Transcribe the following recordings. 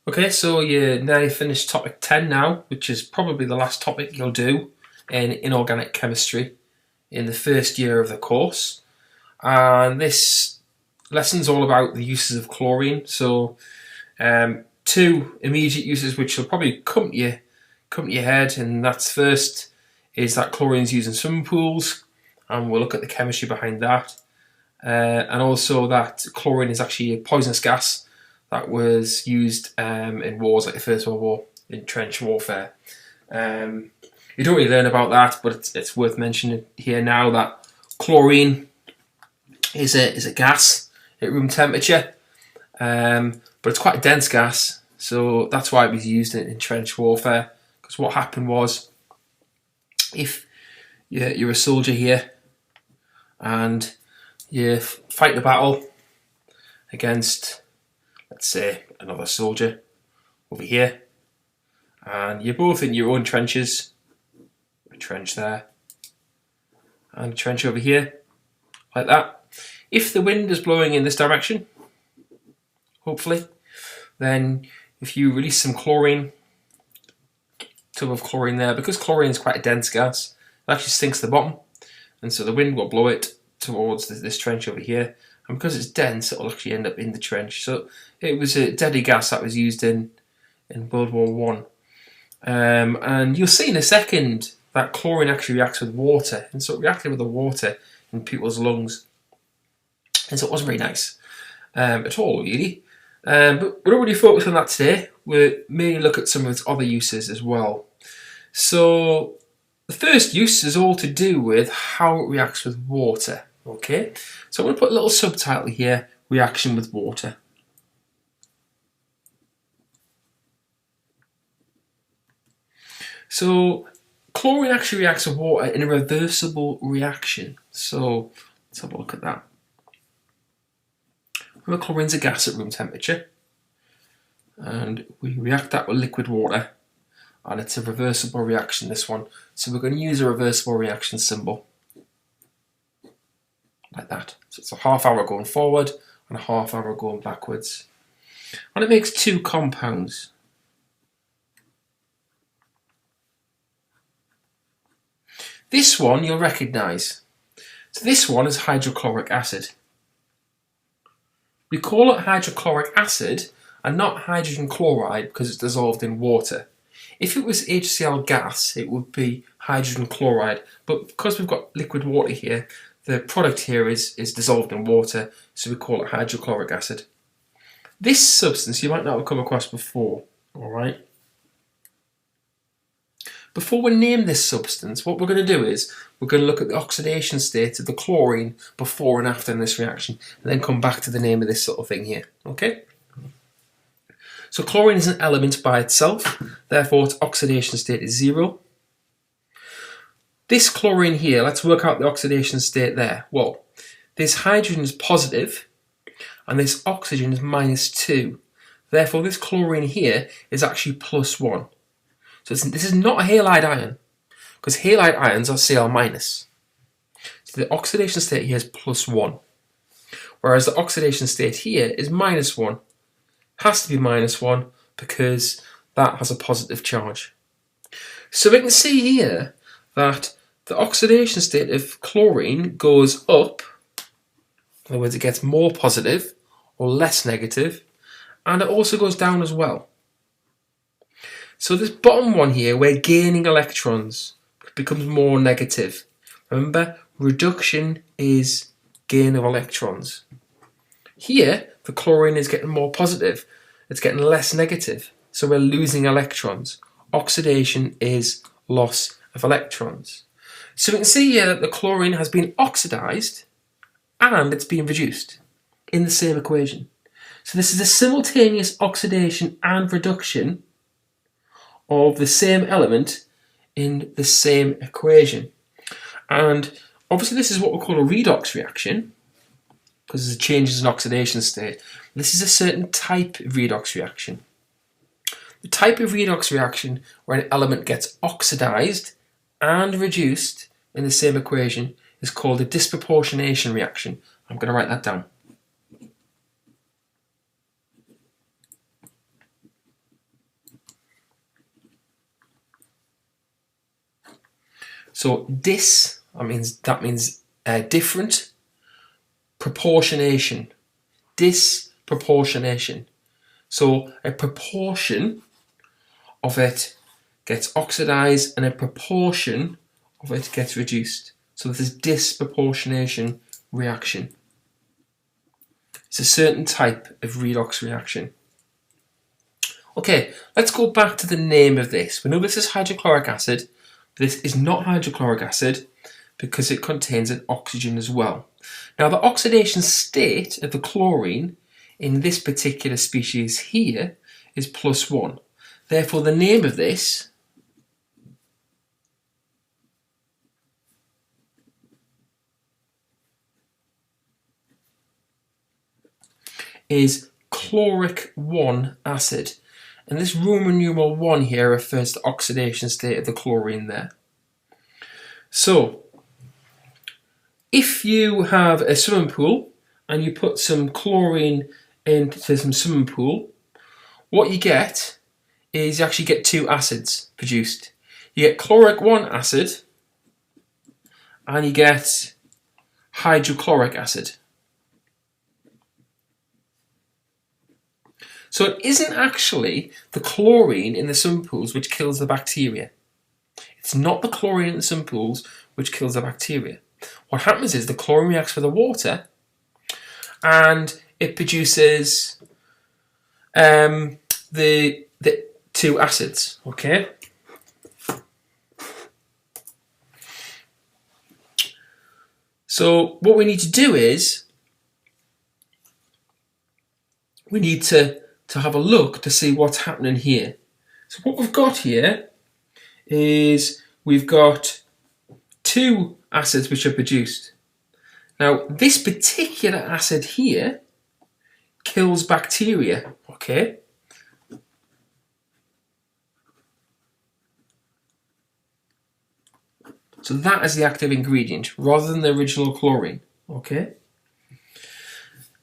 Okay, so you're nearly finished topic 10 now, which is probably the last topic you'll do in inorganic chemistry in the first year of the course. And this lesson's all about the uses of chlorine. So, two immediate uses which will probably come to your head, and that's first is that chlorine's used in swimming pools, and we'll look at the chemistry behind that. And also that chlorine is actually a poisonous gas that was used in wars like the First World War, in trench warfare. You don't really learn about that, but it's worth mentioning here now that chlorine is a gas at room temperature, but it's quite a dense gas, so that's why it was used in trench warfare. Because what happened was, if you're a soldier here and you fight a battle against, let's say, another soldier over here, and you're both in your own trenches, a trench there, and a trench over here, like that. If the wind is blowing in this direction, hopefully, then if you release some chlorine, tub of chlorine there, because chlorine is quite a dense gas, it actually sinks to the bottom, and so the wind will blow it towards this trench over here, and because it's dense, it'll actually end up in the trench. So it was a deadly gas that was used in World War One, and you'll see in a second that chlorine actually reacts with water, and so it reacted with the water in people's lungs, and so it wasn't very nice at all, really. But we don't really focus on that today. We'll mainly look at some of its other uses as well. So the first use is all to do with how it reacts with water. Okay, so I'm going to put a little subtitle here: reaction with water. So chlorine actually reacts with water in a reversible reaction. So let's have a look at that. Remember, chlorine's a gas at room temperature, and we react that with liquid water, and it's a reversible reaction, this one. So we're going to use a reversible reaction symbol, like that. So it's a half arrow going forward and a half arrow going backwards. And it makes two compounds. This one you'll recognise. So this one is hydrochloric acid. We call it hydrochloric acid and not hydrogen chloride because it's dissolved in water. If it was HCl gas, it would be hydrogen chloride, but because we've got liquid water here, the product here is dissolved in water, so we call it hydrochloric acid. This substance you might not have come across before, alright? Before we name this substance, what we're going to do is we're going to look at the oxidation state of the chlorine before and after in this reaction, and then come back to the name of this sort of thing here, okay? So chlorine is an element by itself, therefore its oxidation state is 0. This chlorine here, let's work out the oxidation state there. Well, this hydrogen is positive, and this oxygen is -2. Therefore, this chlorine here is actually +1. So this is not a halide ion, because halide ions are Cl-. So the oxidation state here is +1, whereas the oxidation state here is -1. Has to be -1 because that has a positive charge. So we can see here that the oxidation state of chlorine goes up, in other words, it gets more positive or less negative, and it also goes down as well. So this bottom one here, we're gaining electrons, it becomes more negative. Remember, reduction is gain of electrons. Here, the chlorine is getting more positive, it's getting less negative, so we're losing electrons. Oxidation is loss of electrons. So we can see here that the chlorine has been oxidized and it's been reduced in the same equation. So this is a simultaneous oxidation and reduction of the same element in the same equation. And obviously this is what we call a redox reaction, because there's changes in oxidation state. This is a certain type of redox reaction. The type of redox reaction where an element gets oxidized and reduced in the same equation is called a disproportionation reaction. I'm going to write that down. So that means different. Proportionation. Disproportionation. So a proportion of it gets oxidized and a proportion of it gets reduced. So this is disproportionation reaction. It's a certain type of redox reaction. Okay, let's go back to the name of this. We know this is hydrochloric acid. This is not hydrochloric acid because it contains an oxygen as well. Now the oxidation state of the chlorine in this particular species here is +1. Therefore the name of this is chloric 1 acid. And this Roman numeral 1 here refers to the oxidation state of the chlorine there. So, if you have a swimming pool and you put some chlorine into some swimming pool, what you get is you actually get two acids produced. You get chloric 1 acid and you get hydrochloric acid. So it isn't actually the chlorine in the swimming pools which kills the bacteria. It's not the chlorine in the swimming pools which kills the bacteria. What happens is the chlorine reacts with the water and it produces the two acids, okay? So what we need to do is we need to have a look to see what's happening here. So what we've got here is we've got two acids which are produced. Now this particular acid here kills bacteria, okay? So that is the active ingredient rather than the original chlorine, okay?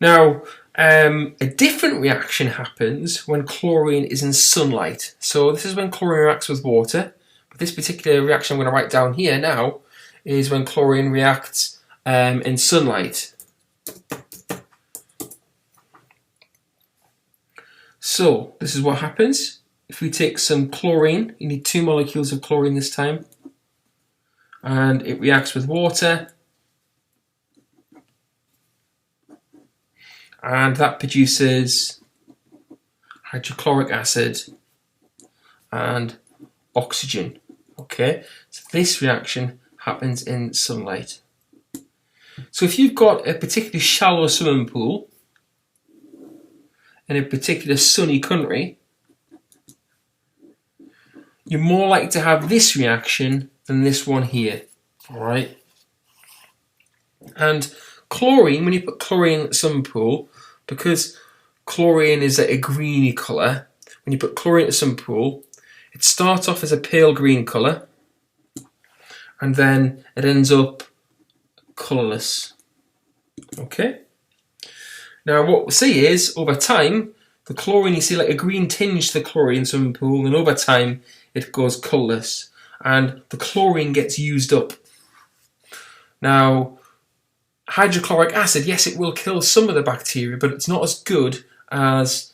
Now, a different reaction happens when chlorine is in sunlight. So this is when chlorine reacts with water. But this particular reaction I'm going to write down here now is when chlorine reacts in sunlight. So this is what happens. If we take some chlorine, you need 2 molecules of chlorine this time, and it reacts with water. And that produces hydrochloric acid and oxygen. Okay, so this reaction happens in sunlight. So if you've got a particularly shallow swimming pool in a particular sunny country, you're more likely to have this reaction than this one here. All right, and chlorine, when you put chlorine in the swimming pool, because chlorine is a greeny colour, when you put chlorine in the swimming pool, it starts off as a pale green colour and then it ends up colourless. Okay? Now what we see is, over time, the chlorine, you see like a green tinge to the chlorine in the swimming pool, and over time it goes colourless and the chlorine gets used up. Now, hydrochloric acid, yes, it will kill some of the bacteria, but it's not as good as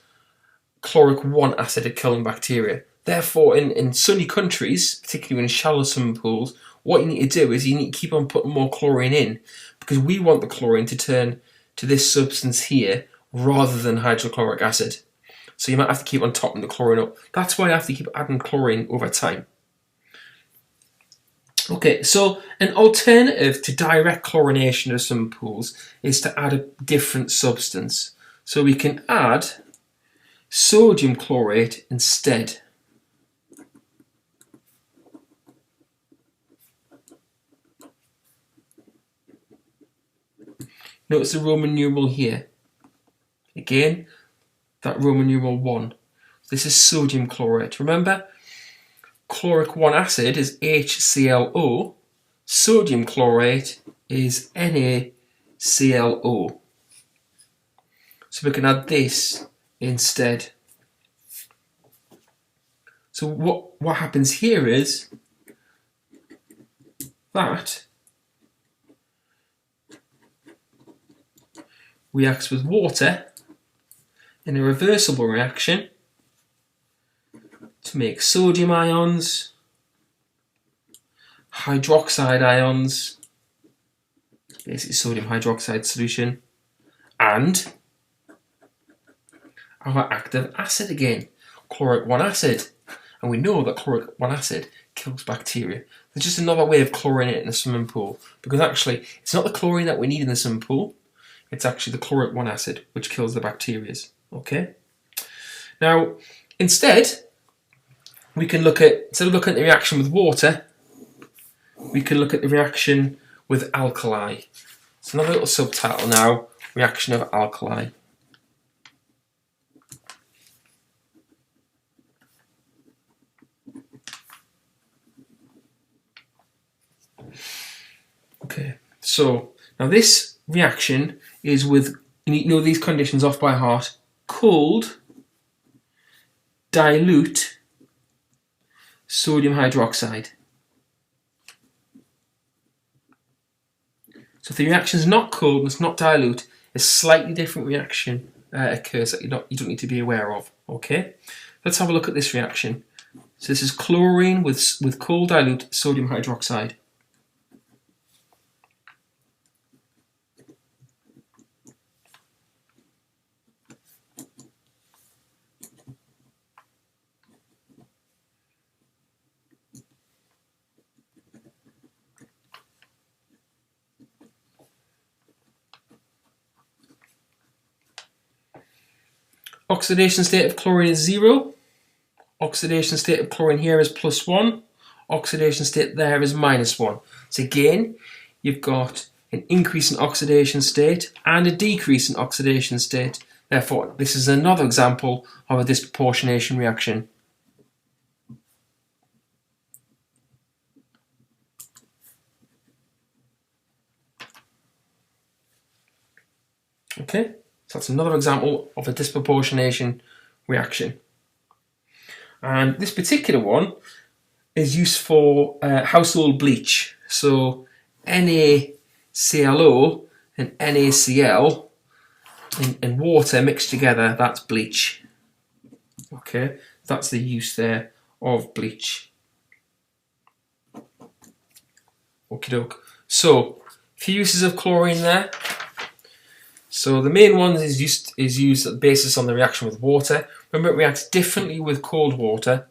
chloric 1 acid at killing bacteria. Therefore, in sunny countries, particularly in shallow swimming pools, what you need to do is you need to keep on putting more chlorine in, because we want the chlorine to turn to this substance here rather than hydrochloric acid. So you might have to keep on topping the chlorine up. That's why you have to keep adding chlorine over time. Okay, so an alternative to direct chlorination of swimming pools is to add a different substance. So we can add sodium chlorate instead. Notice the Roman numeral here. Again, that Roman numeral 1. This is sodium chlorate. Remember, chloric 1 acid is HClO, sodium chlorate is NaClO. So we can add this instead. So what happens here is that reacts with water in a reversible reaction to make sodium ions, hydroxide ions, basically sodium hydroxide solution, and our active acid again, chloric 1 acid. And we know that chloric 1 acid kills bacteria. There's just another way of chlorinating the swimming pool, because actually it's not the chlorine that we need in the swimming pool, it's actually the chloric 1 acid which kills the bacteria. Okay? Now, instead of looking at the reaction with water, we can look at the reaction with alkali. It's another little subtitle now, reaction of alkali. Okay, so now this reaction is with, you need to know these conditions off by heart, cold, dilute sodium hydroxide. So if the reaction is not cold and it's not dilute, a slightly different reaction occurs that you don't need to be aware of. Okay, let's have a look at this reaction. So this is chlorine with cold dilute sodium hydroxide. Oxidation state of chlorine is 0. Oxidation state of chlorine here is +1. Oxidation state there is -1. So again, you've got an increase in oxidation state and a decrease in oxidation state. Therefore, this is another example of a disproportionation reaction. Okay? So that's another example of a disproportionation reaction. And this particular one is used for household bleach. So NaClO and NaCl and water mixed together, that's bleach. Okay, that's the use there of bleach. Okie doke. So, a few uses of chlorine there. So the main one is used as the basis on the reaction with water. Remember, it reacts differently with cold water,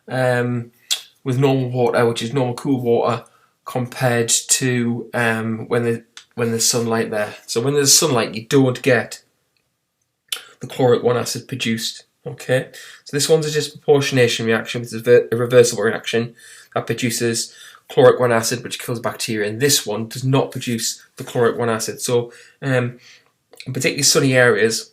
with normal water, which is normal cool water, compared to when there's sunlight there. So when there's sunlight, you don't get the chloric 1 acid produced. Okay, so this one's a disproportionation reaction, which is a reversible reaction that produces chloric 1 acid, which kills bacteria, and this one does not produce the chloric 1 acid. So in particularly sunny areas,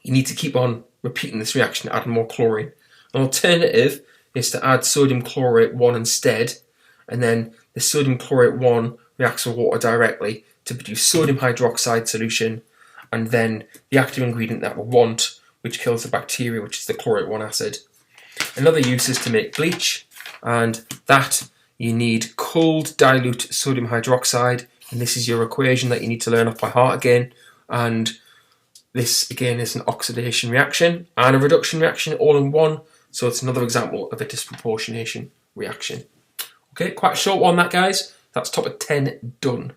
you need to keep on repeating this reaction, adding more chlorine. An alternative is to add sodium chlorate 1 instead, and then the sodium chlorate 1 reacts with water directly to produce sodium hydroxide solution, and then the active ingredient that we want, which kills the bacteria, which is the chlorate 1 acid. Another use is to make bleach, and that you need cold dilute sodium hydroxide, and this is your equation that you need to learn off by heart again. And this again is an oxidation reaction and a reduction reaction all in one, so it's another example of a disproportionation reaction. Okay, quite a short one that, guys. That's topic 10 done.